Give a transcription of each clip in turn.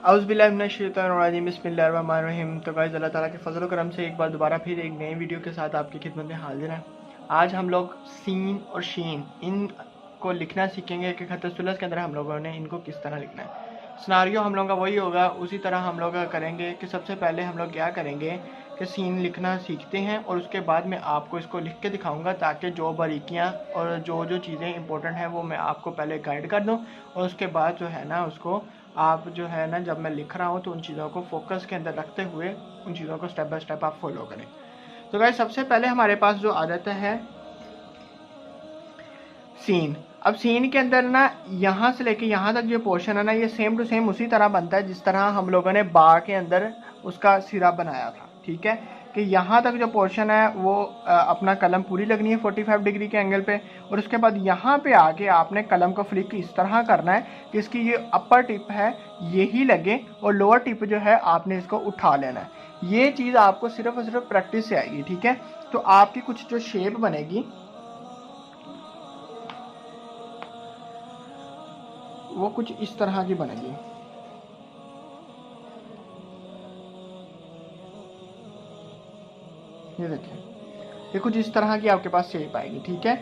औज़ुबिल्लाहि बिस्मिल्लाहिर्रहमानिर्रहीम। तो गाइस अल्लाह ताला के फजल करम से एक बार दोबारा फिर एक नई वीडियो के साथ आपकी खिदमत में हाजिर हैं। आज हम लोग सीन और शीन इन को लिखना सीखेंगे कि खत सुलस के अंदर हम लोगों ने इनको किस तरह लिखना है। सिनारियो हम लोगों का वही होगा, उसी तरह हम लोग करेंगे कि सबसे पहले हम लोग क्या करेंगे कि सीन लिखना सीखते हैं और उसके बाद मैं आपको इसको लिख के दिखाऊंगा ताकि जो बारीकियाँ और जो जो चीज़ें इंपॉर्टेंट हैं वो मैं आपको पहले गाइड कर दूं और उसके बाद जो है ना उसको आप जो है ना जब मैं लिख रहा हूँ तो उन चीज़ों को फोकस के अंदर रखते हुए उन चीज़ों को स्टेप बाय स्टेप आप फॉलो करें। तो गाइस सबसे पहले हमारे पास जो आ जाता है सीन। अब सीन के अंदर ना यहाँ से लेके यहाँ तक जो पोर्शन है ना ये सेम टू सेम उसी तरह बनता है जिस तरह हम लोगों ने बा के अंदर उसका सिरा बनाया था। ठीक है कि यहाँ तक जो पोर्शन है वो अपना कलम पूरी लगनी है 45 डिग्री के एंगल पे और उसके बाद यहाँ पे आके आपने कलम को फ्लिक इस तरह करना है कि इसकी ये अपर टिप है यही लगे और लोअर टिप जो है आपने इसको उठा लेना है। ये चीज़ आपको सिर्फ और सिर्फ प्रैक्टिस से आएगी। ठीक है, तो आपकी कुछ जो शेप बनेगी वो कुछ इस तरह की बनेगी। ये देखें, ये कुछ इस तरह की आपके पास शेप आएगी। ठीक है,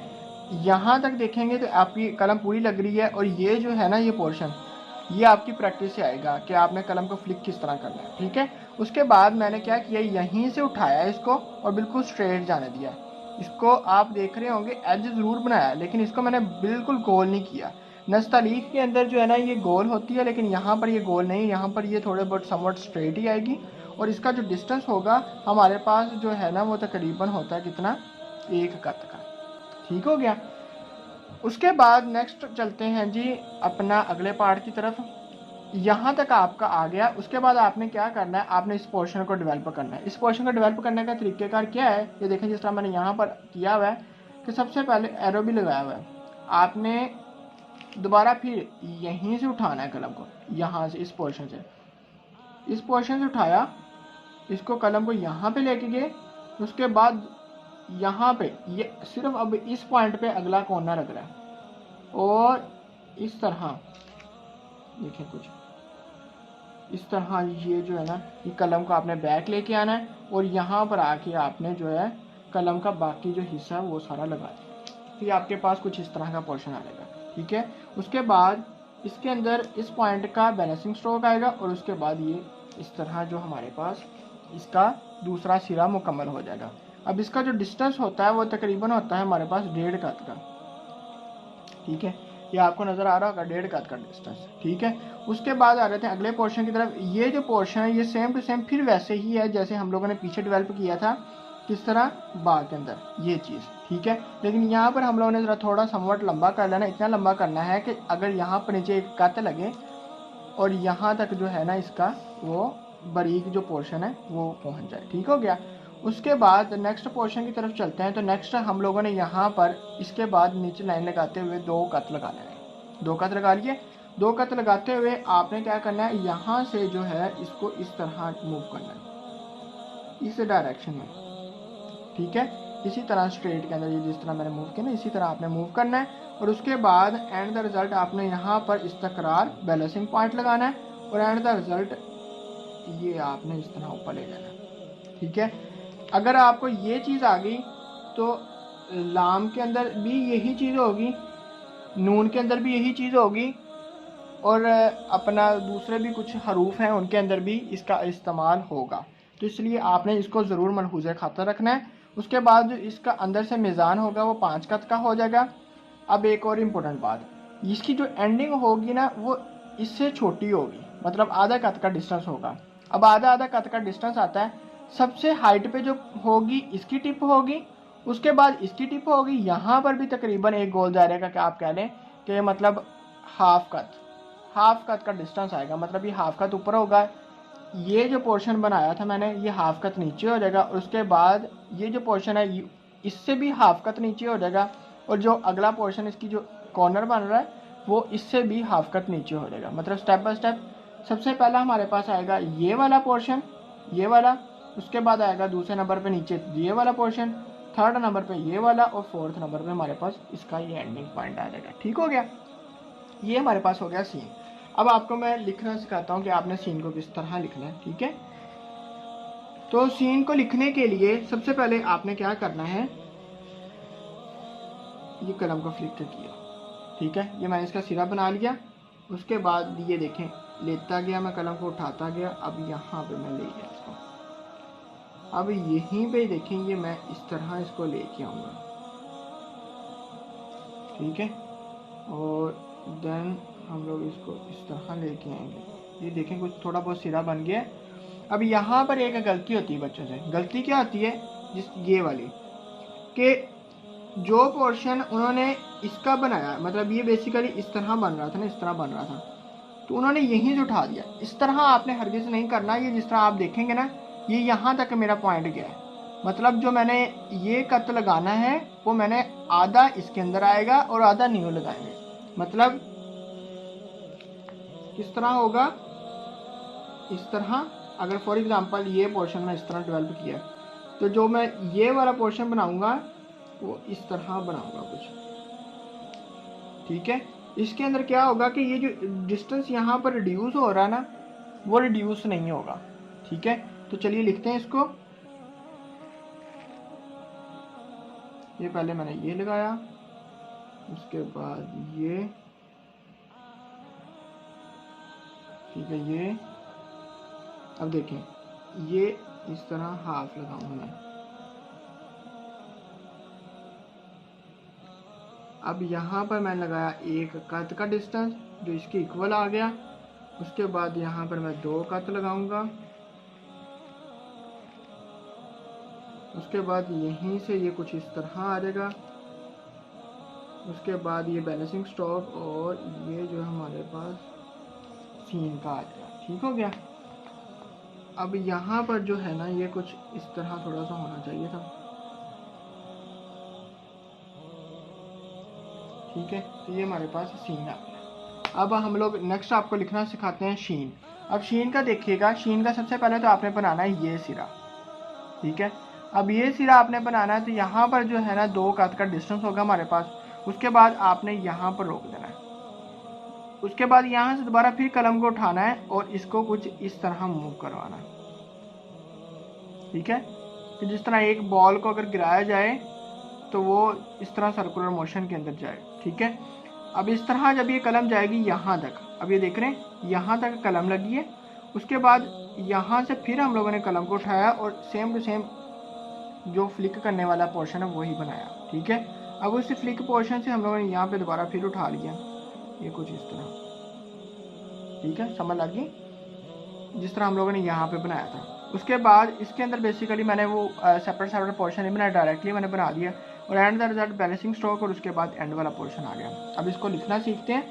यहाँ तक देखेंगे तो आपकी कलम पूरी लग रही है और ये जो है ना ये पोर्शन ये आपकी प्रैक्टिस से आएगा कि आपने कलम को फ्लिक किस तरह करना है। ठीक है, उसके बाद मैंने क्या किया, यहीं से उठाया इसको और बिल्कुल स्ट्रेट जाने दिया। इसको आप देख रहे होंगे एज ज़रूर बनाया लेकिन इसको मैंने बिल्कुल गोल नहीं किया। नस्तालीफ के अंदर जो है ना ये गोल होती है लेकिन यहाँ पर ये गोल नहीं, यहाँ पर ये थोड़े बहुत समवट स्ट्रेट ही आएगी और इसका जो डिस्टेंस होगा हमारे पास जो है ना वो तकरीबन होता है कितना, एक कत का। ठीक हो गया। उसके बाद नेक्स्ट चलते हैं जी अपना अगले पार्ट की तरफ। यहाँ तक आपका आ गया। उसके बाद आपने क्या करना है, आपने इस पोर्शन को डेवलप करना है। इस पोर्शन को डेवलप करने का तरीकेकार क्या है ये देखें, जिस तरह मैंने यहाँ पर किया हुआ है कि सबसे पहले एरो भी लगाया हुआ है। आपने दोबारा फिर यहीं से उठाना है कलम को, यहाँ से इस पोर्शन से उठाया, इसको कलम को यहाँ पे लेके गए। उसके बाद यहाँ पे ये सिर्फ अब इस पॉइंट पे अगला कोना रख रहा है और इस तरह देखें कुछ इस तरह ये जो है ना ये कलम को आपने बैक लेके आना है और यहाँ पर आके आपने जो है कलम का बाकी जो हिस्सा है वो सारा लगा दिया। फिर आपके पास कुछ इस तरह का पोर्शन आएगा। ठीक है, उसके बाद इसके अंदर इस पॉइंट का बैलेंसिंग स्ट्रोक आएगा और उसके बाद ये इस तरह जो हमारे पास इसका दूसरा सिरा मुकम्मल हो जाएगा। अब इसका जो डिस्टेंस होता है वो तकरीबन होता है हमारे पास 1.5 गज का। ठीक है, ये आपको नज़र आ रहा होगा 1.5 गज का डिस्टेंस। ठीक है, उसके बाद आ रहे थे अगले पोर्शन की तरफ। ये जो पोर्शन है ये सेम टू सेम फिर वैसे ही है जैसे हम लोगों ने पीछे डेवलप किया था, किस तरह बाग के अंदर ये चीज़। ठीक है, लेकिन यहाँ पर हम लोगों ने ज़रा थोड़ा समवट लंबा कर लेना, इतना लंबा करना है कि अगर यहाँ पर नीचे एक कत लगे और यहाँ तक जो है ना इसका वो बारीक जो पोर्शन है वो पहुँच जाए। ठीक हो गया। उसके बाद नेक्स्ट पोर्शन की तरफ चलते हैं। तो नेक्स्ट हम लोगों ने यहाँ पर इसके बाद नीचे लाइन लगाते हुए 2 कत लगा लेने। 2 कत लगा लिए। 2 कत लगाते हुए आपने क्या करना है, यहाँ से जो है इसको इस तरह मूव करना है इस डायरेक्शन में। ठीक है, इसी तरह स्ट्रेट के अंदर ये जिस तरह मैंने मूव किया ना इसी तरह आपने मूव करना है और उसके बाद एंड द रिजल्ट आपने यहाँ पर इस्तकरार बैलेंसिंग पॉइंट लगाना है और एंड द रिजल्ट ये आपने इस तरह ऊपर ले जाना है। ठीक है, अगर आपको ये चीज़ आ गई तो लाम के अंदर भी यही चीज़ होगी, नून के अंदर भी यही चीज़ होगी और अपना दूसरे भी कुछ हरूफ हैं उनके अंदर भी इसका इस्तेमाल होगा। तो इसलिए आपने इसको ज़रूर मलहूज़े खातर रखना है। उसके बाद जो इसका अंदर से मीज़ान होगा वो 5 कत का हो जाएगा। अब एक और इम्पोर्टेंट बात, इसकी जो एंडिंग होगी ना वो इससे छोटी होगी, मतलब आधा कत का डिस्टेंस होगा। अब आधा कत का डिस्टेंस आता है, सबसे हाइट पे जो होगी इसकी टिप होगी, उसके बाद इसकी टिप होगी, यहाँ पर भी तकरीबन एक गोल दायरे का क्या आप कह लें कि मतलब हाफ कत का डिस्टेंस आएगा, मतलब ये हाफ कत ऊपर होगा। ये जो पोर्शन बनाया था मैंने ये हाफ कत नीचे हो जाएगा और उसके बाद ये जो पोर्शन है इससे भी हाफ कत नीचे हो जाएगा और जो अगला पोर्शन इसकी जो कॉर्नर बन रहा है वो इससे भी हाफ कत नीचे हो जाएगा। मतलब स्टेप बाय स्टेप सबसे पहला हमारे पास आएगा ये वाला पोर्शन, ये वाला, उसके बाद आएगा दूसरे नंबर पे नीचे ये वाला पोर्शन, थर्ड नंबर पे ये वाला और फोर्थ नंबर पे हमारे पास इसका ये एंडिंग पॉइंट आ जाएगा। ठीक हो गया, ये हमारे पास हो गया सीन। अब आपको मैं लिखना सिखाता हूँ कि आपने सीन को किस तरह लिखना है, ठीक है। तो सीन को लिखने के लिए सबसे पहले आपने क्या करना है, ये कलम को फ्लिक किया, ठीक है, ये मैंने इसका सिरा बना लिया। उसके बाद ये देखें, लेता गया मैं कलम को, उठाता गया, अब यहाँ पे मैं ले गया इसको। अब यहीं पे देखेंगे मैं इस तरह इसको लेके आऊँगा, ठीक है, और देन हम लोग इसको इस तरह लेके आएंगे। ये देखें कुछ थोड़ा बहुत सिरा बन गया। अब यहाँ पर एक गलती होती है बच्चों से। गलती क्या होती है, जिस ये वाली, कि जो पोर्शन उन्होंने इसका बनाया, मतलब ये बेसिकली इस तरह बन रहा था ना, इस तरह बन रहा था, तो उन्होंने यहीं से उठा दिया। इस तरह आपने हरगिज़ नहीं करना। ये जिस तरह आप देखेंगे ना, ये यहाँ तक मेरा पॉइंट गया है, मतलब जो मैंने ये कट लगाना है वो मैंने आधा इसके अंदर आएगा और आधा न्यू लगाएंगे। मतलब किस तरह होगा, इस तरह। अगर फॉर एग्जांपल ये पोर्शन मैं इस तरह डेवलप किया, तो जो मैं ये वाला पोर्शन बनाऊंगा वो इस तरह बनाऊंगा कुछ, ठीक है। इसके अंदर क्या होगा कि ये जो डिस्टेंस यहाँ पर रिड्यूस हो रहा है ना, वो रिड्यूस नहीं होगा, ठीक है। तो चलिए लिखते हैं इसको। ये पहले मैंने ये लगाया, उसके बाद ये, ठीक है, ये। अब देखें, ये इस तरह हाफ लगाऊंगा मैं। अब यहाँ पर मैंने लगाया एक कट का डिस्टेंस जो इसके इक्वल आ गया। उसके बाद यहाँ पर मैं 2 कट लगाऊंगा। उसके बाद यहीं से ये कुछ इस तरह आ जाएगा। उसके बाद ये बैलेंसिंग स्ट्रोक और ये जो हमारे पास सीन का आ जाएगा, ठीक हो गया। अब यहाँ पर जो है ना, ये कुछ इस तरह थोड़ा सा होना चाहिए था, ठीक है। तो ये हमारे पास सीन आ गया। अब हम लोग नेक्स्ट आपको लिखना सिखाते हैं शीन। अब शीन का देखिएगा, शीन का सबसे पहले तो आपने बनाना है ये सिरा, ठीक है। अब ये सिरा आपने बनाना है, तो यहाँ पर जो है ना 2 कट का डिस्टेंस होगा हमारे पास। उसके बाद आपने यहाँ पर रोक देना है। उसके बाद यहाँ से दोबारा फिर कलम को उठाना है और इसको कुछ इस तरह मूव करवाना है, ठीक है। तो जिस तरह एक बॉल को अगर गिराया जाए तो वो इस तरह सर्कुलर मोशन के अंदर जाए, ठीक है। अब इस तरह जब ये कलम जाएगी यहाँ तक, अब ये देख रहे हैं यहाँ तक कलम लगी है। उसके बाद यहाँ से फिर हम लोगों ने कलम को उठाया और सेम टू सेम जो फ्लिक करने वाला पोर्शन है वही बनाया, ठीक है। अब उस फ्लिक पोर्शन से हम लोगों ने यहाँ पे दोबारा फिर उठा लिया, ये कुछ इस तरह, ठीक है, समझ लग गई, जिस तरह हम लोगों ने यहाँ पे बनाया था। उसके बाद इसके अंदर बेसिकली मैंने वो सेपरेट पोर्शन नहीं बनाया, डायरेक्टली मैंने बना दिया और and the result balancing stroke, और उसके बाद एंड वाला पोर्शन आ गया। अब इसको लिखना सीखते हैं,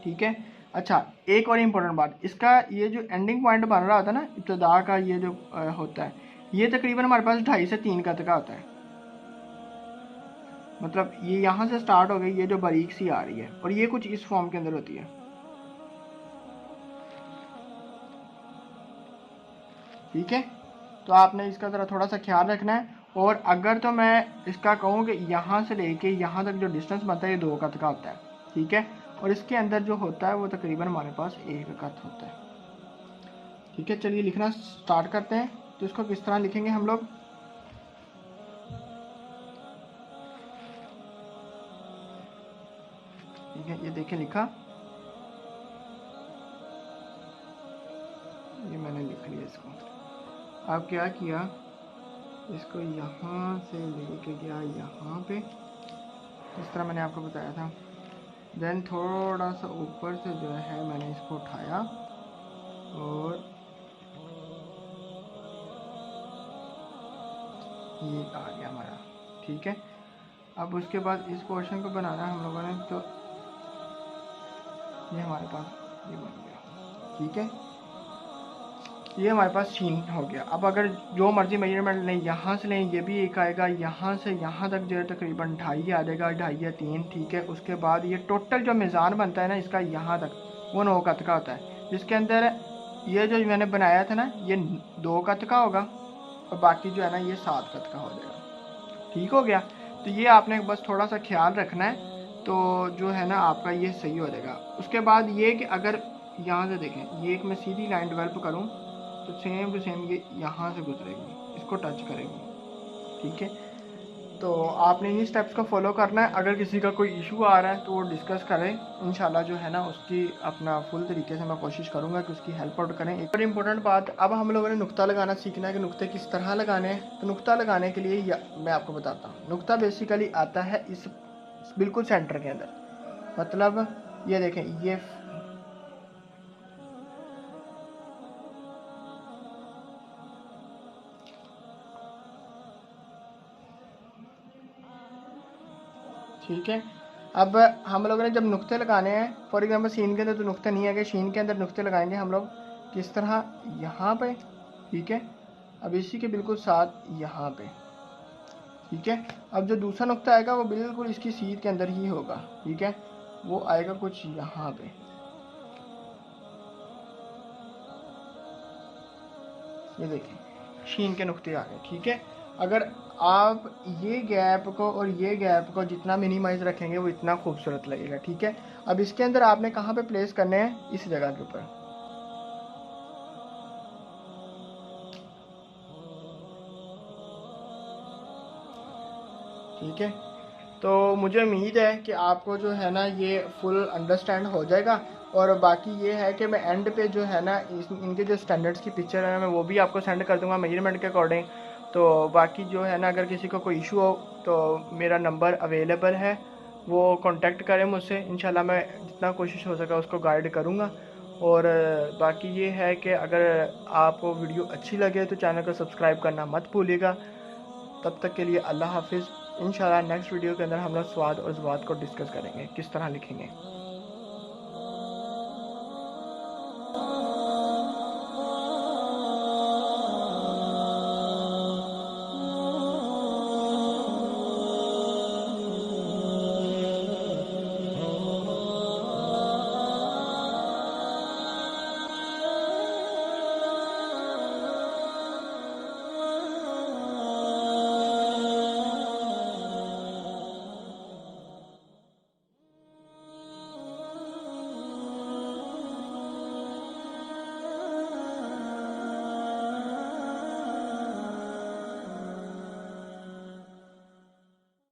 ठीक है। अच्छा, एक और इम्पोर्टेंट बात, इसका ये जो एंडिंग पॉइंट बन रहा होता है ना, इब्तदा का ये जो होता है, ये तकरीबन हमारे पास 2.5 से 3 कत का होता है। मतलब ये यहाँ से स्टार्ट हो गई, ये जो बारीक सी आ रही है, और ये कुछ इस फॉर्म के अंदर होती है, ठीक है। तो आपने इसका ज़रा थोड़ा सा ख्याल रखना है। और अगर तो मैं इसका कहूँ कि यहाँ से लेके यहाँ तक जो डिस्टेंस बनता है ये 2 कत का होता है, ठीक है। और इसके अंदर जो होता है वो तकरीबन हमारे पास 1 कत होता है, ठीक है। चलिए लिखना स्टार्ट करते हैं। तो इसको किस तरह लिखेंगे हम लोग, ठीक है, ये देखें लिखा, ये मैंने लिख लिया इसको। अब क्या किया, इसको यहाँ से लेके गया यहाँ पे, इस तरह मैंने आपको बताया था। देन थोड़ा सा ऊपर से जो है मैंने इसको उठाया और ये आ गया हमारा, ठीक है। अब उसके बाद इस पोर्शन को बनाना हम लोगों ने, तो ये हमारे पास ये बन गया, ठीक है। ये हमारे पास शीन हो गया। अब अगर जो मर्जी मेजरमेंट लें, यहाँ से लें, ये भी एक आएगा, यहाँ से यहाँ तक जो है तकरीबन 2.5 आ जाएगा, 2.5 या 3, ठीक है। उसके बाद ये टोटल जो मीज़ान बनता है ना इसका यहाँ तक, वो 9 कत का होता है, जिसके अंदर ये जो मैंने बनाया था ना ये 2 कत का होगा और बाकी जो है ना ये 7 कत का हो जाएगा, ठीक हो गया। तो ये आपने बस थोड़ा सा ख्याल रखना है तो जो है ना आपका ये सही हो जाएगा। उसके बाद ये कि अगर यहाँ से देखें, ये एक मैं सीधी लाइन डेवलप करूँ तो सेम टू सेम ये यहाँ से गुजरेगी, इसको टच करेगी, ठीक है। तो आपने इन्हीं स्टेप्स को फॉलो करना है। अगर किसी का कोई इशू आ रहा है तो वो डिस्कस करें, इंशाल्लाह जो है ना उसकी अपना फुल तरीके से मैं कोशिश करूँगा कि उसकी हेल्प आउट करें। एक और इम्पोर्टेंट बात, अब हम लोगों ने नुक्ता लगाना सीखना है कि नुक्ते किस तरह लगाने हैं। तो नुक्ता लगाने के लिए मैं आपको बताता हूँ। नुक्ता बेसिकली आता है इस बिल्कुल सेंटर के अंदर, मतलब ये देखें, ये ठीक है। अब हम लोगों ने जब नुक्ते लगाने हैं, फॉर एग्जांपल सीन के अंदर तो नुक्ते नहीं है, शीन के अंदर नुक्ते लगाएंगे हम लोग किस तरह, यहाँ पे, ठीक है। अब इसी के बिल्कुल साथ यहाँ पे, ठीक है। अब जो दूसरा नुक्ता आएगा वो बिल्कुल इसकी सीध के अंदर ही होगा, ठीक है। वो आएगा कुछ यहाँ पे, ये देखिए शीन के नुक्ते आ गए, ठीक है। अगर आप ये गैप को और ये गैप को जितना मिनिमाइज रखेंगे वो इतना खूबसूरत लगेगा, ठीक है। अब इसके अंदर आपने कहाँ पे प्लेस करने हैं, इस जगह के ऊपर, ठीक है। तो मुझे उम्मीद है कि आपको जो है ना ये फुल अंडरस्टैंड हो जाएगा। और बाकी ये है कि मैं एंड पे जो है ना इनके जो स्टैंडर्ड्स की पिक्चर है मैं वो भी आपको सेंड कर दूंगा मेजरमेंट के अकॉर्डिंग। तो बाकी जो है ना अगर किसी को कोई इशू हो तो मेरा नंबर अवेलेबल है, वो कांटेक्ट करें मुझसे, इंशाल्लाह मैं जितना कोशिश हो सका उसको गाइड करूँगा। और बाकी ये है कि अगर आपको वीडियो अच्छी लगे तो चैनल को सब्सक्राइब करना मत भूलिएगा। तब तक के लिए अल्लाह हाफिज़। इंशाल्लाह नेक्स्ट वीडियो के अंदर हम लोग स्वाद और ज़वात को डिस्कस करेंगे, किस तरह लिखेंगे।